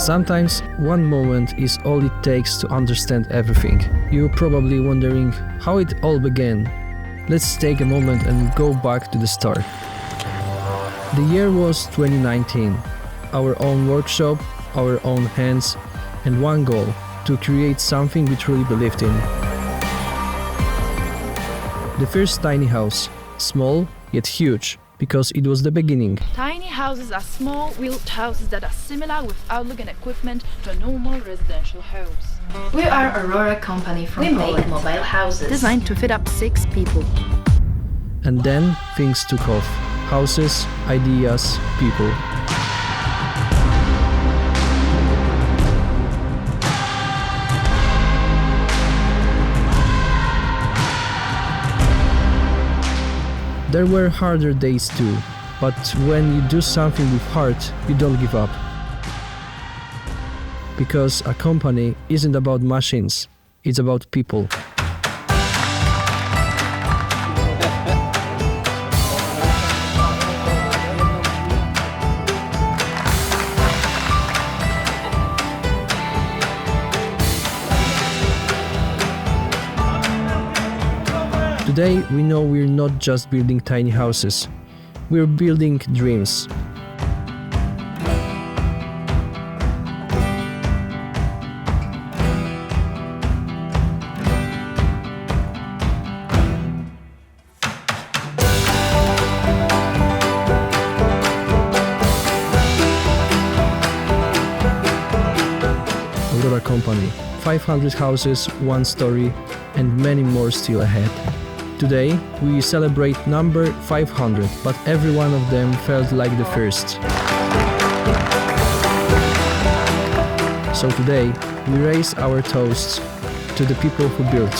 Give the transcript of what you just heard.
Sometimes one moment is all it takes to understand everything. You're probably wondering how it all began. Let's take a moment and go back to the start. The year was 2019. Our own workshop, our own hands, and one goal: to create something we truly believed in. The first tiny house, small yet huge, because it was the beginning. Tiny houses are small, wheeled houses that are similar with outlook and equipment to normal residential homes. We are Aurora Company from Poland. We make mobile houses designed to fit up 6 people. And then things took off. Houses, ideas, people. There were harder days too, but when you do something with heart, you don't give up. Because a company isn't about machines, it's about people. Today we know we're not just building tiny houses, we're building dreams. Aurora Company, 500 houses, one story, and many more still ahead. Today, we celebrate number 500, but every one of them felt like the first. So today, we raise our toasts to the people who built.